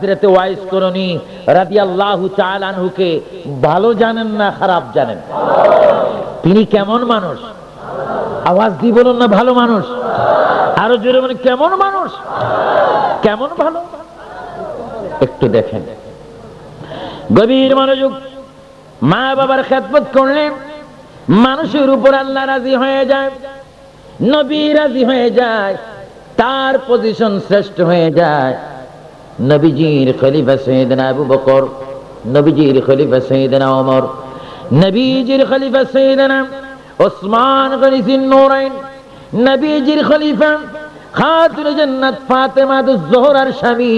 হযরত wise করণী রাদিয়াল্লাহু তাআলা আনহুকে ভালো জানেন না খারাপ জানেন? তিনি কেমন মানুষ? আওয়াজ দিয়ে বলুন না ভালো মানুষ। আরো জোরে বলুন কেমন মানুষ? কেমন ভালো? একটু দেখেন, গভীর মনোযোগ। মা বাবার খেদমত করলে মানুষের উপর আল্লাহ রাজি হয়ে যায়, নবী রাজি হয়ে যায়, তার পজিশন শ্রেষ্ঠ হয়ে যায়। নবীজির খলিফা সাইয়েদনা আবু বকর, নবীজির খলিফা সাইয়েদনা ওমর, নবীজির খলিফা সাইয়েদনা ওসমান গনিযুন নূরাইন, নবীজির খলিফা খাতুন জান্নাত ফাতেমা আজ-জোহরার স্বামী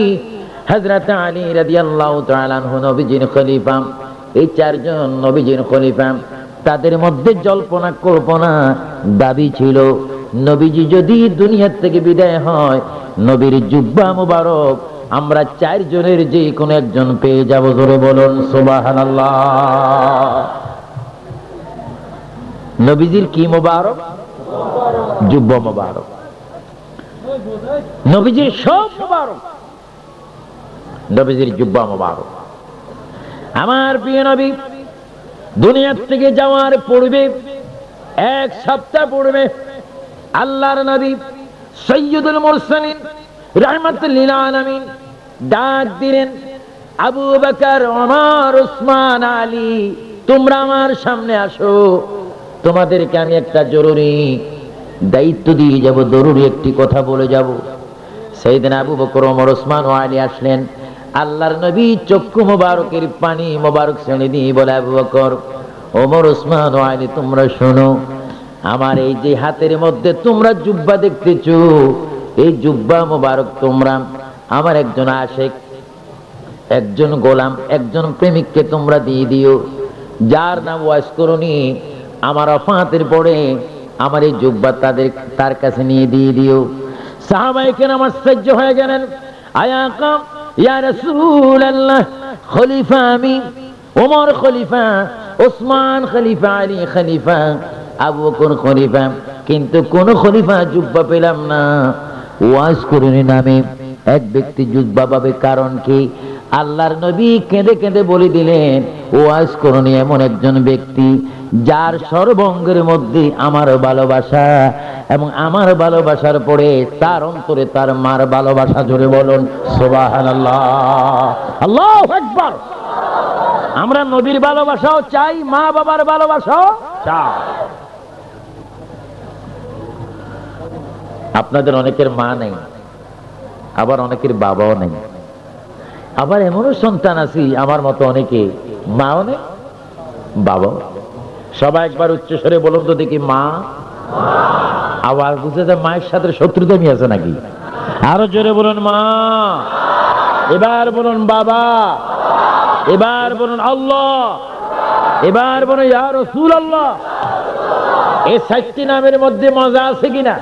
হযরত আলী রাদিয়াল্লাহু তাআলা আনহু নবীজির খলিফা। এই চারজন নবীজির খলিফা, তাদের মধ্যে জল্পনা কল্পনা দাবি ছিল নবীজি যদি দুনিয়া থেকে বিদায় হয়, নবীর জুব্বা মুবারক আমরা চারজনের যে কোনো একজন পেয়ে যাব। জোরে বলুন সুবহানাল্লাহ। নবীজির কি মুবারক? জুব্বা মুবারক। নবীজির সব মুবারক, নবীজির জুব্বা মুবারক। আমার প্রিয় নবী দুনিয়া থেকে যাওয়ার পূর্বে, এক সপ্তাহ পূর্বে, আল্লাহর নবী সাইয়্যিদুল মুরসালিন রাহমাতুল লিল আলামিন ডাক দিলেন, আবু বকর, ওমর, উসমান, আলী, তোমরা আমার সামনে আসো, তোমাদেরকে আমি একটা জরুরি দায়িত্ব দিয়ে যাব, জরুরি একটি কথা বলে যাব। সাইয়েদনা আবু বকর, ওমর, উসমান ও আলী আসলেন। আল্লাহর নবী চক্ষু মোবারকের পানি মোবারক ছেড়ে দিয়ে বলে, আবু বকর, ওমর, উসমান ও আলী, তোমরা শোনো, আমার এই যে হাতের মধ্যে তোমরা জুব্বা দেখতেছো, এই জুব্বা মোবারক তোমরা আমার একজন আশিক, একজন গোলাম, একজন প্রেমিককে তোমরা দিয়ে দিও, যার নাম ওয়াইস করণী। আমার ওফাতের পরে আমার এই জুব্বা তার কাছে নিয়ে দিয়ে দিও। সাহাবায়ে কেরাম আশ্চর্য হয়ে গেলেন, আয়া কাম ইয়া রাসূলুল্লাহ, খলিফা আমি, ওমর খলিফা, ওসমান খলিফা, আলী খলিফা, আবু বকর খলিফা, কিন্তু কোন খলিফা জুব্বা পেলাম না। ওয়াইস করণী নামে এক ব্যক্তি জুব্বা পাবে, কারণ কি? আল্লাহর নবী কেঁদে কেঁদে বলে দিলেন, ওয়াইস করণী এমন একজন ব্যক্তি যার সর্বঙ্গের মধ্যে আমার ভালোবাসা, এবং আমার ভালোবাসার পরে তার অন্তরে তার মার ভালোবাসা। জোরে বলুন সুবহানাল্লাহ, আল্লাহু আকবার। আমরা নবীর ভালোবাসাও চাই, মা বাবার ভালোবাসাও চাই। আপনাদের অনেকের মা নেই, আবার অনেকের বাবাও নেই, আবার এমনও সন্তান আছে আমার মতো অনেকে মাও নেই, বাবাও। সবাই একবার উচ্চ স্বরে বলুন তো দেখি, মা। আবার বুঝে যায় মায়ের সাথে শত্রুতা নিয়ে আছে নাকি? আরো জোরে বলুন মা। এবার বলুন বাবা। এবার বলুন আল্লাহ। এবার বলুন ইয়া রাসূলুল্লাহ। এই চারটি নামের মধ্যে মজা আছে কিনা?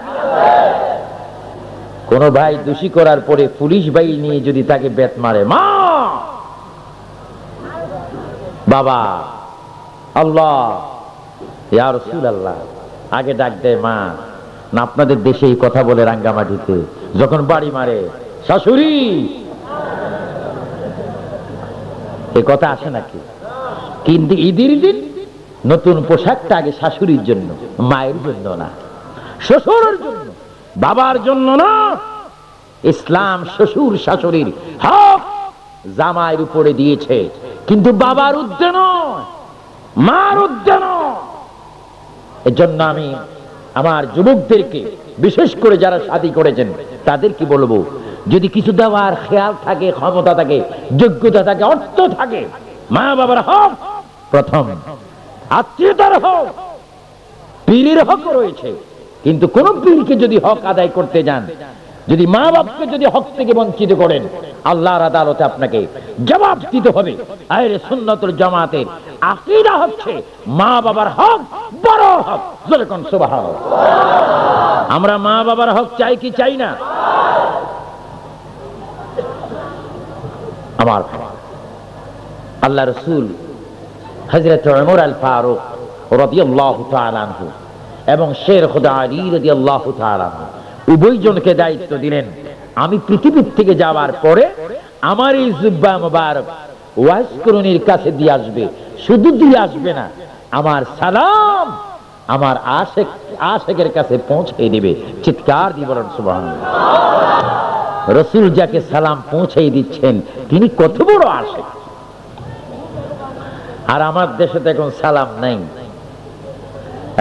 কোন ভাই দোষী করার পরে পুলিশ ভাই নিয়ে যদি তাকে বেত মারে, মা, বাবা, আল্লাহ, ইয়া রাসূলুল্লাহ, আগে ডাক দেয় মা। না আপনাদের দেশে এই কথা বলে রাঙ্গামাটিতে যখন বাড়ি মারে, শাশুড়ি, এই কথা আসে নাকি? কিন্তু ঈদের দিন নতুন পোশাকটা আগে শাশুড়ির জন্য, মায়ের জন্য না, শ্বশুরের জন্য, বাবার জন্য না। ইসলাম শ্বশুর শাশুড়ির হক জামাইয়ের উপরে দিয়েছে, কিন্তু বাবার ঊর্ধ্বে নয়, মার ঊর্ধ্বে নয়। এজন্য আমি আমার যুবকদেরকে, বিশেষ করে যারা শাদী করেছেন, তাদেরকে বলবো, যদি কিছু দেওয়ার খেয়াল থাকে, ক্ষমতা থাকে, যোগ্যতা থাকে, অর্থ থাকে, মা বাবার হক প্রথম, আত্মীয়তার হক, পীরের হক রয়েছে। কিন্তু কোন পীরকে যদি হক আদায় করতে যান, যদি মা বাপকে যদি হক থেকে বঞ্চিত করেন, আল্লাহর আদালতে আপনাকে জবাব দিতে হবে। আহলে সুন্নাতুল জামাতের আকীদা হচ্ছে মা বাবার হক বড় হক। জোরে কোন সুবহানাল্লাহ। আমরা মা বাবার হক চাই কি চাই না? আমার আল্লাহ রাসূল হযরত ওমর আল ফারুক রাদিয়াল্লাহু তাআলা আনহু এবং শের খুদা আলী রাদিয়াল্লাহু তাআলা আনহু উভয়জনকে দায়িত্ব দিলেন, আমি পৃথিবীর থেকে যাওয়ার পরে আমার এই জুব্বা মুবারক ওয়াইস করুনির কাছে দিয়ে আসবে, শুধু দিয়ে আসবে না, আমার সালাম আমার আশেকের কাছে পৌঁছে দেবে। চিৎকার দিয়ে বলেন সুবহানাল্লাহ। রাসূল যাকে সালাম পৌঁছে দিচ্ছেন তিনি কত বড় আশেক। আর আমার দেশে তো এখন সালাম নাই,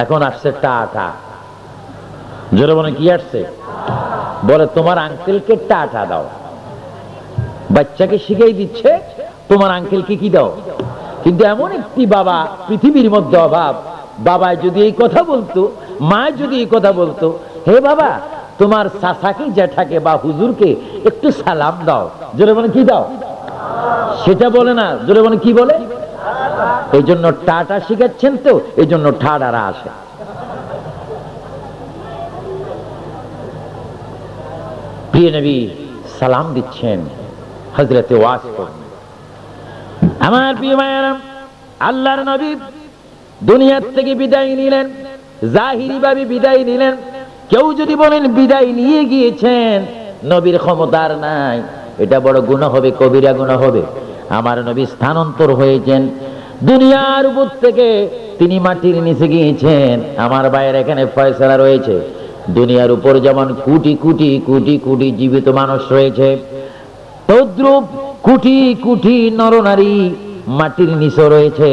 এখন আসছে টাটা। জোরে বলে কি আসছে? বলে তোমার আঙ্কেলকে টাটা দাও। বাচ্চাকে শিখিয়ে দিচ্ছে তোমার আঙ্কেলকে কি দাও। কিন্তু এমন একটি বাবা পৃথিবীর মধ্যে অভাব। বাবা যদি এই কথা বলতো, মা যদি এই কথা বলতো, হে বাবা তোমার চাচাকে জ্যাঠাকে বা হুজুরকে একটু সালাম দাও, জোরে বলে কি দাও, সেটা বলে না, জোরে বলে কি বলে? এই জন্য টাটা শিখাচ্ছেন, তো এই জন্য ঠাডারা আসে। প্রিয় নবী সালাম দিচ্ছেন, হযরতে ওয়াস করেন। আমার প্রিয় ভাইয়েরা, আল্লাহর নবী দুনিয়ার থেকে বিদায় নিলেন, জাহিরি ভাবে বিদায় নিলেন। কেউ যদি বলেন বিদায় নিয়ে গিয়েছেন, নবীর ক্ষমতার নাই, এটা বড় গুনাহ হবে, কবিরা গুনাহ হবে। আমার নবী স্থানান্তর হয়েছেন দুনিয়ার উপর থেকে, তিনি মাটির নিচে গিয়েছেন। আমার ভাইয়ের এখানে ফয়সালা রয়েছে, দুনিয়ার উপর যেমন কোটি কোটি কোটি কোটি জীবিত মানুষ রয়েছে, তদ্রূপ কোটি কোটি নরনারী মাটির নিচে রয়েছে।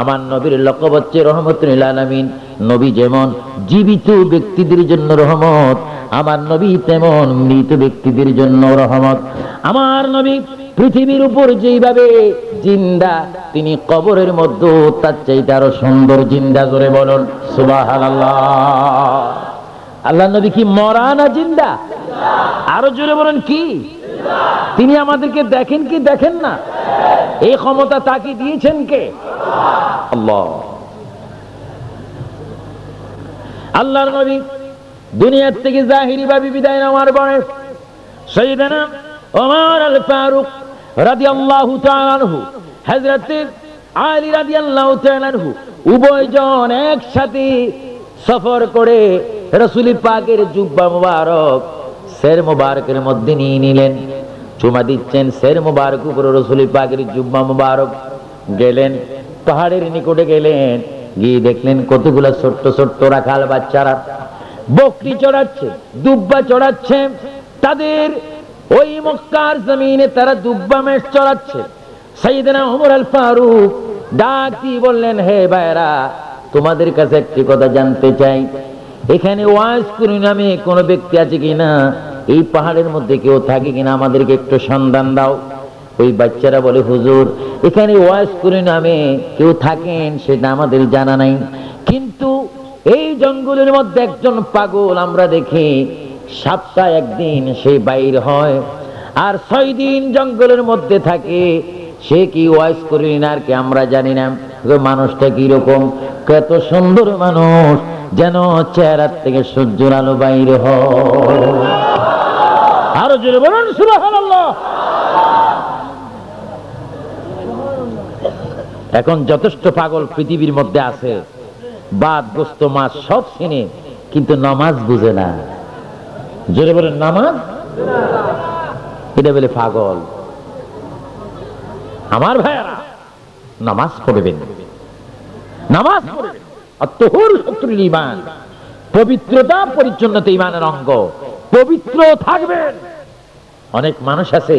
আমার নবীর লকব হচ্ছে রহমতুল লিল আলামিন। নবী যেমন জীবিত ব্যক্তিদের জন্য রহমত, আমার নবী তেমন মৃত ব্যক্তিদের জন্য রহমত। আমার নবী পৃথিবীর উপর যেইভাবে জিন্দা, তিনি কবরের মধ্যে তার চাইতে আরো সুন্দর জিন্দা। জোরে বলুন সুবহানাল্লাহ। আল্লাহ নবী কি মরা না জিন্দা? আরো জোরে বলেন কি? তিনি আমাদেরকে দেখেন কি দেখেন না? এই ক্ষমতা তাকে দিয়েছেন কে? আল্লাহ। আল্লাহর নবী দুনিয়ার থেকে জাহিরি ভাবে বিদায় নেওয়ার পরে সাইয়েদনা ওমর আল ফারুক রাদিয়াল্লাহু তাআলা আনহু, হযরত আলী রাদিয়াল্লাহু তাআলা আনহু উভয়জন একসাথে সফর করে রাসূল পাকের জুব্বা মুবারক সের মুবারকের মধ্যে নিয়ে নিলেন। চুমা দিচ্ছেন সের মুবারক উপরে রাসূল পাকের জুব্বা মুবারক। গেলেন পাহাড়ের নিকটে, গেলেন গিয়ে দেখলেন কতগুলো ছোট্ট ছোট্ট রাখাল বাচ্চারা বকরি চড়াচ্ছে, দুব্বা চড়াচ্ছে। তাদের ওই মক্কার জমিনে তারা দুব্বা মেষ চড়াচ্ছে। সাইয়েদনা ওমর আল ফারুক ডাক দিয়ে বললেন, হে ভাইরা, তোমাদের কাছে একটি কথা জানতে চাই, এখানে ওয়াইস করি নামে কোন ব্যক্তি আছে কিনা? এই পাহাড়ের মধ্যে কেউ থাকে কিনা? আমাদেরকে একটু সন্ধান দাও। ওই বাচ্চারা বলে, হুজুর এখানে ওয়াইস করি নামে কেউ থাকেন সেটা আমাদের জানা নাই, কিন্তু এই জঙ্গলের মধ্যে একজন পাগল আমরা দেখি সপ্তাহে একদিন সে বাইর হয় আর 6 দিন জঙ্গলের মধ্যে থাকে। সে কি ওয়াইস করি না আর কি আমরা জানি না। মানুষটা কি রকম? কত সুন্দর মানুষ, যেন চেহারা থেকে সূর্যের আলো বাইরে হয়। আরো জোরে বলুন সুবহানাল্লাহ। এখন যথেষ্ট পাগল পৃথিবীর মধ্যে আছে, বাদ গোস্ত মাছ সব চিনে, কিন্তু নামাজ বুঝে না। জোরে বলেন নামাজ, এটা বলে পাগল। আমার ভাইয়ারা, নামাজ পড়বেন, নামাজ পড়বেন। আত-তাহুর শাতরুল ঈমান, পবিত্রতা পরিচ্ছন্নতা ঈমানের অঙ্গ। পবিত্র থাকবেন। অনেক মানুষ আছে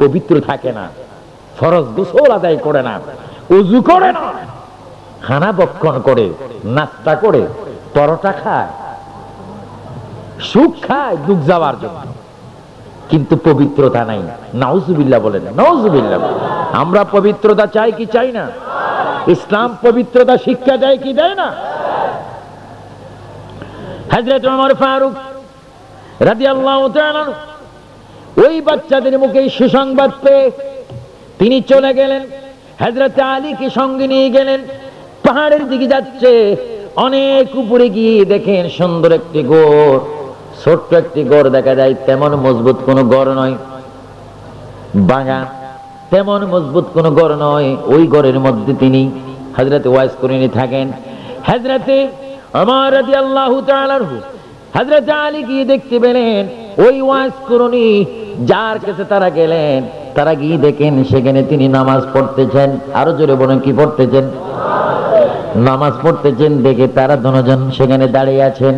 পবিত্র থাকে না, ফরজ গোসল আদায় করে না, ওযু করে না, খানা ভক্ষণ করে, নাস্তা করে, পরোটা খায়, সুখ খায় দুঃখ যাওয়ার জন্য, কিন্তু পবিত্রতা নাই। নাউজুবিল্লাহ বলেন, নাউজুবিল্লাহ। আমরা পবিত্রতা চাই কি চাই না? ইসলাম পবিত্রতা শিক্ষা দেয় কি দেয় না? হযরত ওমর ফারুক রাদিয়াল্লাহু তাআলা ওই বাচ্চাদের মুখে সুসংবাদ পেয়ে তিনি চলে গেলেন, হযরত আলীকে সঙ্গে নিয়ে গেলেন। পাহাড়ের দিকে যাচ্ছে, অনেক উপরে গিয়ে দেখেন সুন্দর একটি গড়, ছোট্ট একটি গড় দেখা যায়। তেমন মজবুত কোন গড় নয়, ভাঙা, তেমন মজবুত কোন গড় নয়। ওই গড়ের মধ্যে তিনি হযরত ওয়াইস করিনি থাকেন। হযরত ওমর রাদিয়াল্লাহু তাআলা আনহু হযরত আলী গিয়ে দেখতে পেলেন ওই ওয়াইস করুনি যার কাছে তারা গেলেন, তারা গিয়ে দেখেন সেখানে তিনি নামাজ পড়তেছেন। আরো জোরে বলেন, কি পড়তেছেন? নামাজ পড়তেছেন। দেখে তারা দুজন সেখানে দাঁড়িয়ে আছেন।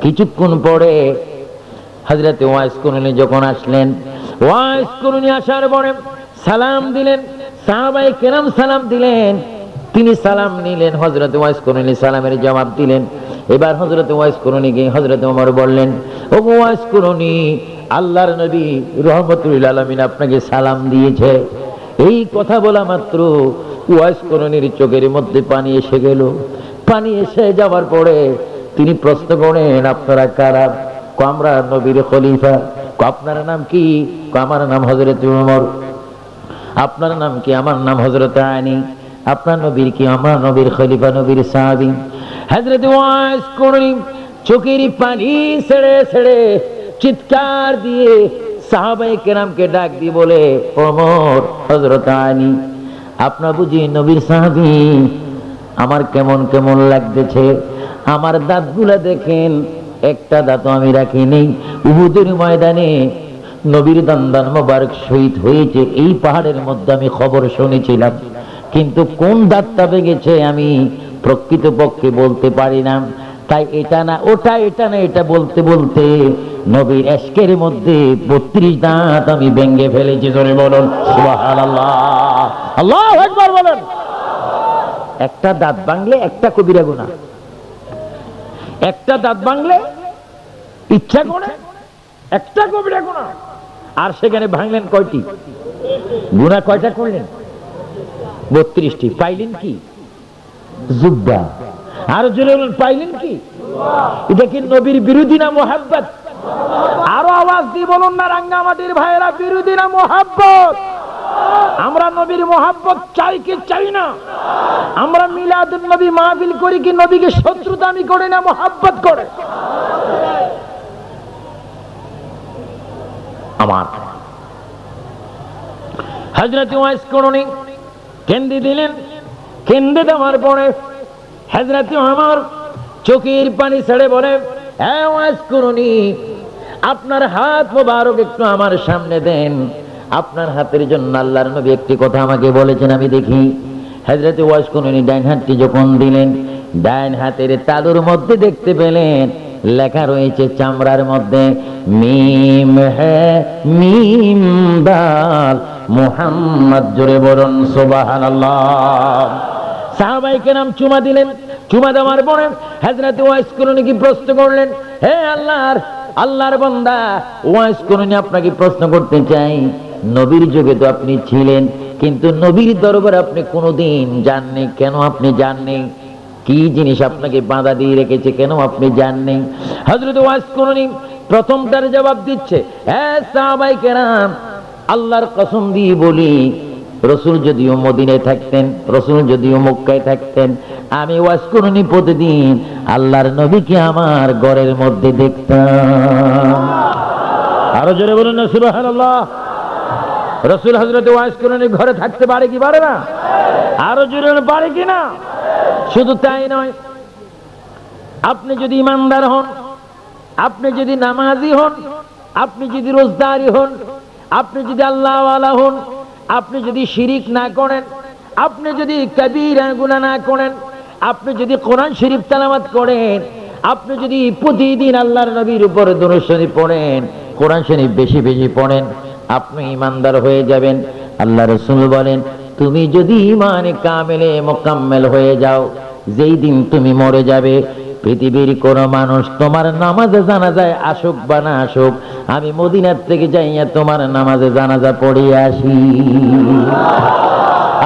কিছুক্ষণ পরে হযরত ওয়াইস করনী যখন আসলেন, ওয়াইস করনী আসার পরে সালাম দিলেন, সাহাবায়ে কেরাম সালাম দিলেন, তিনি সালাম নিলেন, হযরত ওয়াইস করনী সালামের জবাব দিলেন। এবার হযরত ওয়াইস করনী গিয়ে হযরত ওমর বললেন, ও ওয়াইস করনী, আল্লাহর নবী রাহমাতুল লিল আলামিন আপনাকে সালাম দিয়েছে। এই কথা বলা মাত্র ওয়াইস করনীর চোখের মধ্যে পানি এসে গেল। পানি এসে যাওয়ার পরে তিনি প্রশ্ন করেন, আপনারা কারা? আমরা নবীর খলিফা। আপনার নাম কি? আমার নাম হযরত ওমর। আপনার নাম কি? আমার নাম হযরত আলী। আপনার নবীর কি? আমার নবীর খলিফা, নবীর সাহাবী। হযরত ওয়াইস করনী চোখের পানি ছেড়ে ছেড়ে চিৎকার দিয়ে সাহাবায়ে কেরামকে ডাক দিয়ে বলে, ওমর, হযরত আলী, আপনার বুঝি নবীর সাহাবী? আমার কেমন কেমন লাগতেছে। আমার দাঁতগুলা দেখেন, একটা দাঁত আমি রাখিনি। উহুদের ময়দানে নবীর দান্দান মোবারক শহীদ হয়েছে, এই পাহাড়ের মধ্যে আমি খবর শুনেছিলাম, কিন্তু কোন দাঁতটা ভেঙেছে আমি প্রকৃতপক্ষে বলতে পারি না। তাই এটা না ওটা, এটা না এটা বলতে বলতে নবীর এশকের মধ্যে 32 দাঁত আমি ভেঙে ফেলেছি। জোরে বলুন সুবহানাল্লাহ, আল্লাহু আকবার বলেন। একটা দাঁত ভাঙলে একটা কবিরা গুনাহ, একটা দাঁত ভাঙলে ইচ্ছা করে একটা কবিরা গুনাহ। আর সেখানে ভাঙলেন কয়টি? গুনাহ কয়টা করলেন? 32টি। পাইলেন কি? যুদ্ধা। আর জোরে বলুন, পাইলেন কি? এটা কি নবীর বিরোধী না মুহাব্বত? আরো আওয়াজ দিয়ে বলুন না রাঙ্গামাটির ভাইয়েরা, বিরোধী না মুহাব্বত? আমরা নবীর মুহাব্বত চাই কি চাই না? আমরা মিলাদুন নবী মাহফিল করি কি নবীকে শত্রুতামি করে না মুহাব্বত করে? আমার হযরত ওয়াইস করনী কেন্দে দিলেন। কেন্দে দেওয়ার পরে হযরত ওমর চোখের পানি ছেড়ে বলে, হে ওয়াইস করনী, আপনার হাত মোবারক একটু আমার সামনে দেন। আপনার হাতের জন্য আল্লাহর নবী একটি কথা আমাকে বলেছেন, আমি দেখি। হযরত ওয়াইস করনী ডান হাতটি যখন দিলেন, ডান হাতের তালুর মধ্যে দেখতে পেলেন লেখা রয়েছে চামড়ার মধ্যে, মিম হ্যাঁ মিম দাল মুহাম্মদ। জোরে বলুন সুবহানাল্লাহ। সাহাবায়ে কেরাম চুমা দিলেন। চুমা দেওয়ার পরে হযরত ওয়াইস করনী কি প্রশ্ন করলেন, হে আল্লাহর বান্দা ওয়াইস করনী, আপনাকে প্রশ্ন করতে চাই, নবীর যুগে তো আপনি ছিলেন, কিন্তু নবীর দরবারে আপনি কোনোদিন যাননি, কেন আপনি যাননি? কি জিনিস আপনাকে বাধা দিয়ে রেখেছে, কেন আপনি যাননি? হযরত ওয়াইস করনী প্রথমটার জবাব দিচ্ছে, হে সাহাবায়ে কেরাম, আল্লাহর কসম দিয়ে বলি, রাসূল যদিও মদিনায় থাকতেন, রাসূল যদিও মক্কায় থাকতেন, আমি ওয়াইস করনী প্রতিদিন আল্লাহর নবীকে আমার ঘরের মধ্যে দেখতাম। আরো জোরে বলুন না সুবহানাল্লাহ। রাসূল হযরত ওয়াইস করনী ঘরে থাকতে পারে কি পারে না? আরো জোরে পারে কি না? শুধু তাই নয়, আপনি যদি ইমানদার হন, আপনি যদি নামাজি হন, আপনি যদি রোজদারি হন, আপনি যদি আল্লাহওয়ালা হন, আপনি যদি শিরিক না করেন, আপনি যদি কবিরা গুনাহ না করেন, আপনি যদি কোরআন শরীফ তেলাওয়াত করেন, আপনি যদি প্রতিদিন আল্লাহর নবীর উপর দরুদ শরীফ পড়েন, কোরআন শরীফ বেশি বেশি পড়েন, আপনি ইমানদার হয়ে যাবেন। আল্লাহ রাসূল বলেন, তুমি যদি ঈমানে কামেলে মুকাম্মেল হয়ে যাও, যেই দিন তুমি মরে যাবে, পৃথিবীর কোন মানুষ তোমার নামাজে জানাজায় আসুক বা না আসুক, আমি মদিনার থেকে যাইয়া তোমার নামাজে জানাজা পড়িয়ে আসি।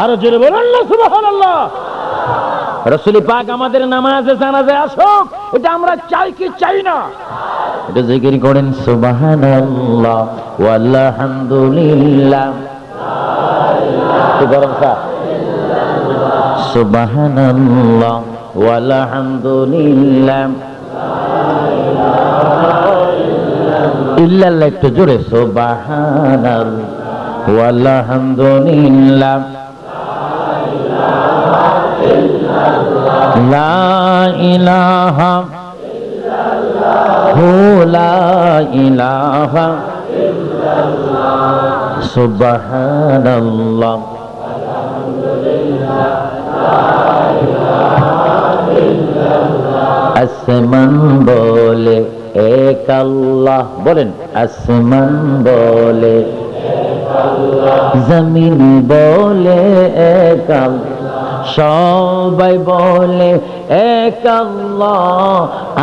আরো জোরে বলুন না সুবহানাল্লাহ। রাসূল পাক আমাদের নামাজে জানাজায় আসুক, এটা আমরা চাই কি চাই না? এটা জিকির করেন, সুবহানাল্লাহ ওয়ালহামদুলিল্লাহ, সুবহানাল্লাহ ওয়ালহামদুলিল্লাহ, ইল্লাল্লাহ একটু জোরে, সুবহানাল্লাহ ওয়ালহামদুলিল্লাহ, লা ইলাহা ইল্লাল্লাহ, লা ইলাহা সুবহানাল্লাহ আসমান বলে এক আল্লাহ, বলেন আসমান বলে জমিন বলে এক আল্লাহ, সবাই বলে এক আল্লাহ,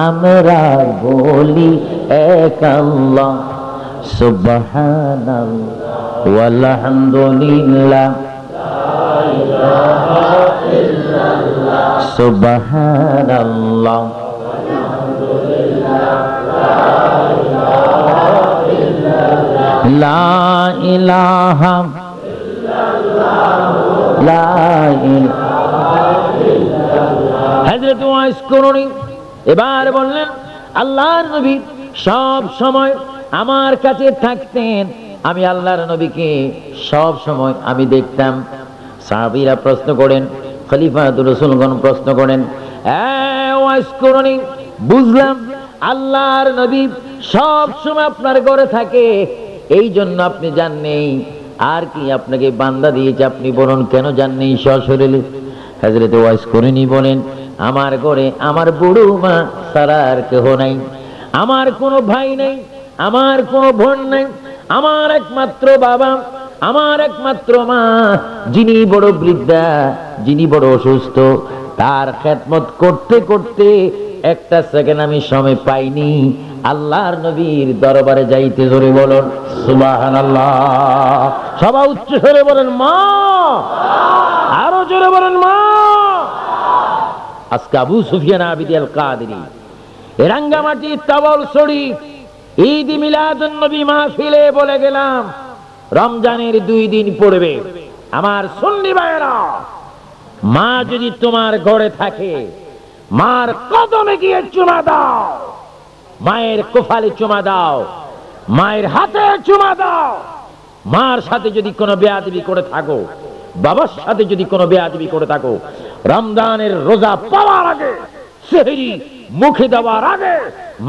আমরা বলি এক আল্লাহ। সুবহানাল্লাহ ওয়ালহামদুলিল্লাহ সুবহানাল্লাহ লা ইলাহা লা ইলাহা ইল্লাল্লাহ। হযরত ওয়াইস করুনি এবার বললেন, আল্লাহর নবী সব সময় আমার কাছে থাকতেন, আমি আল্লাহর নবীকে সব সময় আমি দেখতাম। সাহাবীরা প্রশ্ন করেন, খলিফাতুর রাসূলগণ প্রশ্ন করেন, ওয়াইস করুনি বুঝলাম আল্লাহর নবী সব সময় আপনার ঘরে থাকে, এই জন্য আপনি যান নেই, আর কি আপনাকে বান্দা দিয়েছে আপনি বলুন কেন যান নেই সশরীরে? হযরত ওয়াইস করুনি বলেন, আমার ঘরে আমার বুড়ো মা ছাড়া আর কেহ নাই, আমার কোনো ভাই নাই, আমার কোনো বোন নাই, আমার একমাত্র বাবা, আমার একমাত্র মা, যিনি বড় বৃদ্ধা, যিনি বড় অসুস্থ, তার খেদমত করতে করতে একটা সেকেন্ড আমি সময় পাইনি আল্লাহর নবীর দরবারে যাইতে। জোরে বলুন সুবহানাল্লাহ, সবাই উচ্চ স্বরে বলেন মা, আরো জোরে বলেন মা। আজকে আবু সুফিয়ান আবিদ আল কাদেরী রাঙ্গামাটি তাবলছড়ি ঈদ মিলাদুন নবী মাহফিলে বলে গেলাম, রমজানের 2 দিন পড়বে। আমার সুন্নি ভাইয়েরা, মা যদি তোমার ঘরে থাকে, মার কদমে গিয়ে চুমা দাও, মায়ের কোফালে চুমা দাও, মায়ের হাতে চুমা দাও। মার সাথে যদি কোনো বেয়াদবি করে থাকো, বাবার সাথে যদি কোনো বেয়াদবি করে থাকো, রমজানের রোজা পাওয়ার আগে, সেহরি মুখে দেওয়ার আগে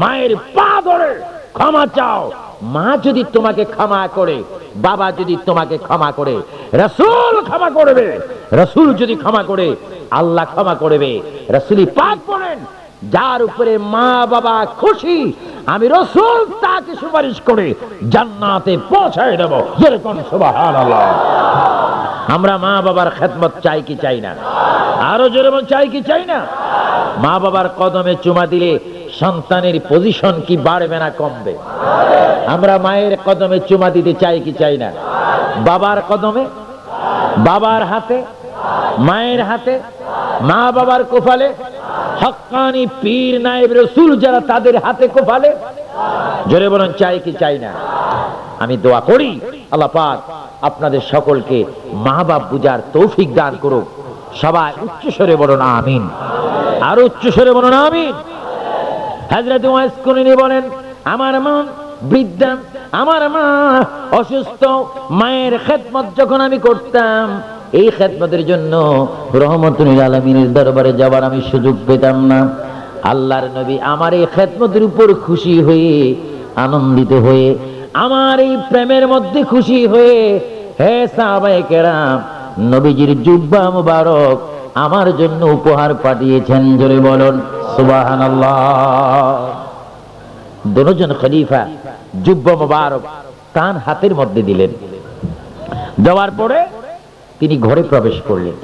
মায়ের পা ধরে ক্ষমা চাও। মা যদি তোমাকে ক্ষমা করে, বাবা যদি তোমাকে ক্ষমা করে, রাসূল ক্ষমা করবে। রাসূল যদি ক্ষমা করে, আল্লাহ ক্ষমা করবে। রাসূলি পাক বলেন, যার উপরে মা বাবা খুশি, আমি রাসূল তাকে সুপারিশ করে জান্নাতে পৌঁছায় দেব। যেরকম সুবহানাল্লাহ। আমরা মা বাবার খেদমত চাই কি চাই না? আরো জোরে বল, চাই কি চাই না? মা বাবার কদমে চুমা দিলে সন্তানের পজিশন কি বাড়বে না কমবে? আমরা মায়ের কদমে চুমা দিতে চাই কি চাই না? বাবার কদমে, বাবার হাতে, মায়ের হাতে, মা বাবার কোফালে, হক্কানি পীর নায়েব রাসূল যারা তাদের হাতে কোফালে। জোরে বলেন চাই কি চাই না? আমি দোয়া করি আল্লাহ পাক আপনাদের সকলকে মা বাপ বুঝার তৌফিক দান করুক। সবাই উচ্চ স্বরে বলুন আমিন, আর উচ্চ স্বরে বলুন আমিন। হযরত ওয়াইস করুনি বলেন, আমার মা বৃদ্ধা, আমার মা অসুস্থ, মায়ের খেদমত যখন আমি করতাম, এই খেদমতের জন্য রহমতুল আলামিনের দরবারে যাবার আমি সুযোগ পেতাম না। আল্লাহর নবী আমার এই খেদমতের উপর খুশি হয়ে, আনন্দিত হয়ে, আমার এই প্রেমের মধ্যে খুশি হয়ে, হে সাহাবায়ে কেরাম, নবীজির জুব্বা মুবারক আমার জন্য উপহার পাঠিয়েছেন। জোরে বলুন সুবহানাল্লাহ। দুজন খলিফা জুব্বা মুবারক তার হাতের মধ্যে দিলেন। দেওয়ার পরে তিনি ঘরে প্রবেশ করলেন।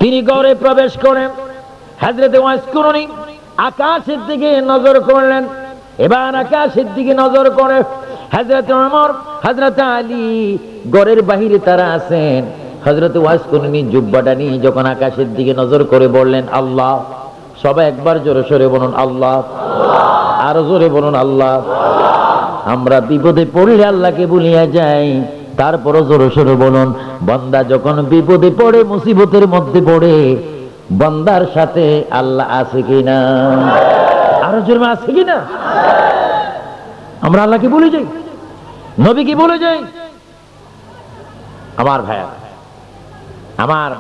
তিনি ঘরে প্রবেশ করেন, হযরত ওয়াইস করুনি আকাশের দিকে নজর করলেন। এবার আকাশের দিকে নজর করে হযরত ওমর, হযরত আলী ঘরের বাহিরে তারা আছেন। হযরত ওয়াইস করুনি জুব্বাটা নিয়ে যখন আকাশের দিকে নজর করে বললেন আল্লাহ। সবাই একবার জোরে সরে বলুন আল্লাহ, আরো জোরে বলুন আল্লাহ। আমরা বিপদে পড়লে আল্লাহকে ভুলিয়া যাই, তারপরও জোরে সরে বলুন, বান্দা যখন বিপদে পড়ে, মুসিবতের মধ্যে পড়ে, বান্দার সাথে আল্লাহ আছে কিনা? আরো জোরে আছে কিনা? আমরা আল্লাহকে ভুলে যাই, নবীকে ভুলে যাই। আমার ভাইয়া, আমার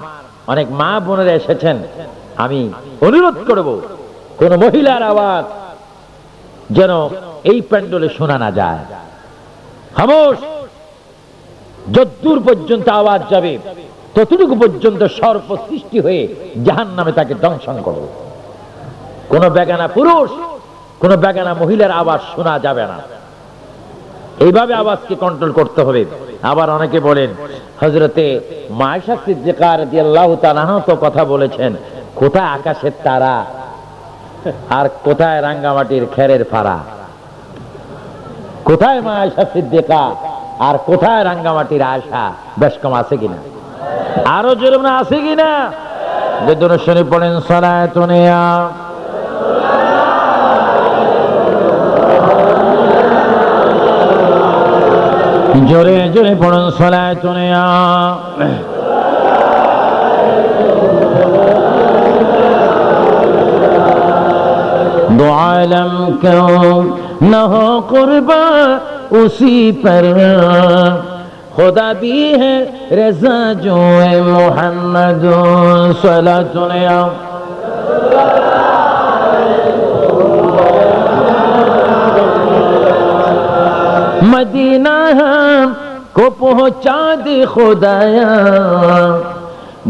অনেক মা বোনেরা এসেছেন, আমি অনুরোধ করব কোন মহিলার আওয়াজ যেন এই প্যান্ডেলে শোনা না যায়। খামোশ, যতদূর পর্যন্ত আওয়াজ যাবে ততটুকু পর্যন্ত সর্প সৃষ্টি হয়ে জাহান্নামে তাকে দংশন করবে। কোন বেগানা পুরুষ, কোন বেগানা মহিলার আওয়াজ শোনা যাবে না। এইভাবে আওয়াজকে কন্ট্রোল করতে হবে। আবার অনেকে বলেন হযরতে মায়েশা সিদ্দিকা রাদিয়াল্লাহু তাআলা তো কথা বলেছেন, কোথায় আকাশের তারা আর কোথায় রাঙ্গামাটির খেরের ফাড়া, কোথায় মায়েশা সিদ্দিকা আর কোথায় রাঙ্গামাটির আয়সা, বেশ কম আছে কিনা? আরো জোরে না আছে কিনা? যে দরুদ পড়েন সালাতুন ইয়া জোরে জোরে পড়ুন সালাতুন ইয়া दो आलम क्यों न हो कुर्बा उसी पर खुदा भी है रज़ा जो है मोहम्मद सल्लल्लाहु अलैहि मदीना को पहुंचा दे खुदाया,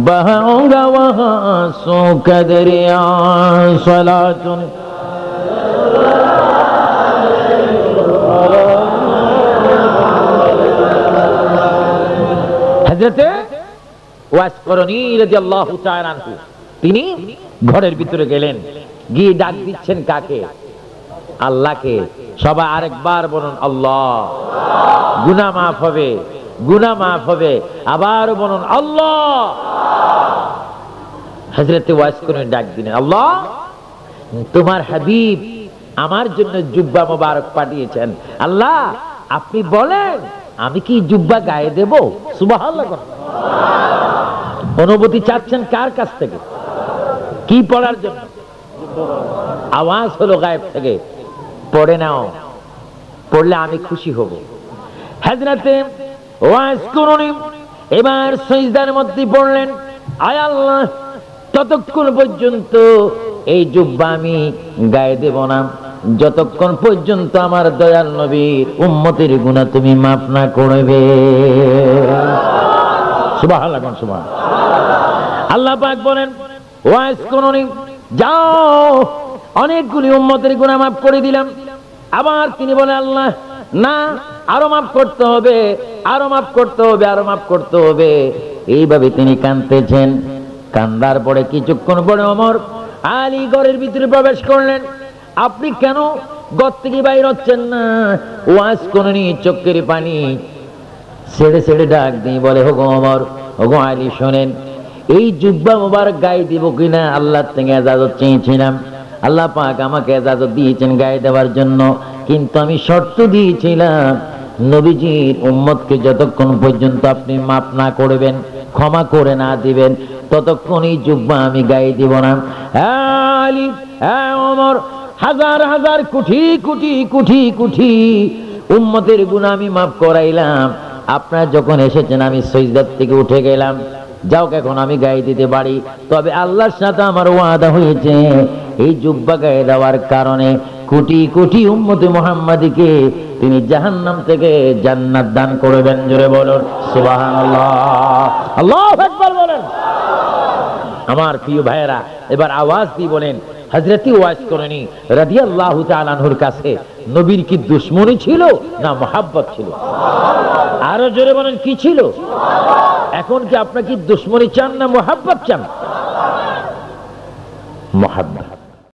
बहाऊंगा वहां सो कदरिया सलातुन। হযরতে ওয়াস করনী রাদিয়াল্লাহু তাআলা আনহু তিনি ঘরের ভিতরে গেলেন, গিয়ে ডাক দিচ্ছেন কাকে? আল্লাহকে। সবাই আরেকবার বলুন আল্লাহ। গুনাহ মাফ হবে, গুনাহ মাফ হবে। আবার বলুন আল্লাহ। হযরতে ওয়াস করনী ডাক দিলেন, আল্লাহ তোমার হাবিব আমার জন্য জুব্বা মোবারক পাঠিয়েছেন, আল্লাহ আপনি বলেন আমি কি জুব্বা গায়ে দেব? সুবহানাল্লাহ। অনুমতি চাচ্ছেন কার কাছ থেকে? কি পড়ার জন্য? আওয়াজ হলো গায়েব থেকে, পড়ে নাও, পড়লে আমি খুশি হব। হযরতে ওয়াস করনী এবার সিজদার মধ্যে পড়লেন, আয় আল্লাহ ততক্ষণ পর্যন্ত এই জুব্বা আমি গায়ে দেব না যতক্ষণ পর্যন্ত আমার দয়াল নবীর উম্মতের গুনাহ তুমি মাফ না করবে। সুবহানাল্লাহ, সুবহানাল্লাহ। আল্লাহ পাক বলেন ওয়াস করনী যাও, অনেকগুলি উম্মতের গুনাহ মাফ করে দিলাম। আবার তিনি বলেন আল্লাহ না, আরো মাফ করতে হবে, আরো মাফ করতে হবে, আরো মাফ করতে হবে। এইভাবে তিনি কাঁদতেছেন। কান্দার পরে কিছুক্ষণ পরে ওমর আলী ঘরের ভিতরে প্রবেশ করলেন। আপনি কেন ঘর থেকে বাইর হচ্ছেন না? ওয়াজ করনী চোখের পানি ছেড়ে ছেড়ে ডাক দিয়ে বলে, ওগো ওমর, ওগো আলী শোনেন, এই জুব্বা মোবারক গায়ে দিব কিনা আল্লাহ থেকে ইজাজত চেয়েছিলাম। আল্লাহ পাক আমাকে ইজাজত দিয়েছেন গায়ে দেওয়ার জন্য, কিন্তু আমি শর্ত দিয়েছিলাম নবীজির উম্মতকে যতক্ষণ পর্যন্ত আপনি মাফ না করবেন, ক্ষমা করে না দিবেন, ততক্ষণ এই জুব্বা আমি গায়ে দিব না। আলী, ওমর, হাজার হাজার কোটি কোটি কোটি কোটি উম্মতের গুনাহ আমি মাফ করাইলাম। আপনারা যখন এসেছেন আমি সিজদা থেকে উঠে গেলাম। যাও, এখন আমি গায়ে দিতে পারি, তবে আল্লাহর সাথে আমার ওয়াদা হয়েছে এই জুব্বা গায়ে দেওয়ার কারণে কোটি কোটি উম্মতে মুহাম্মাদীকে তিনি জাহান্নাম থেকে জান্নাত দান করবেন। জোরে বলুন সুবহানাল্লাহ, আল্লাহু আকবার বলেন। আমার প্রিয় ভাইয়েরা, এবার আওয়াজ দিয়ে বলেন হযরতে ওয়াস করনী রাদিয়াল্লাহু তাআলা আনহুর কাছে নবীর কি দুশমনী ছিল না মহব্বত ছিল? আরো জোরে বলেন কি ছিল? এখন কি আপনারা কি দুশমনী চান না মহব্বত চান? মহব্বত।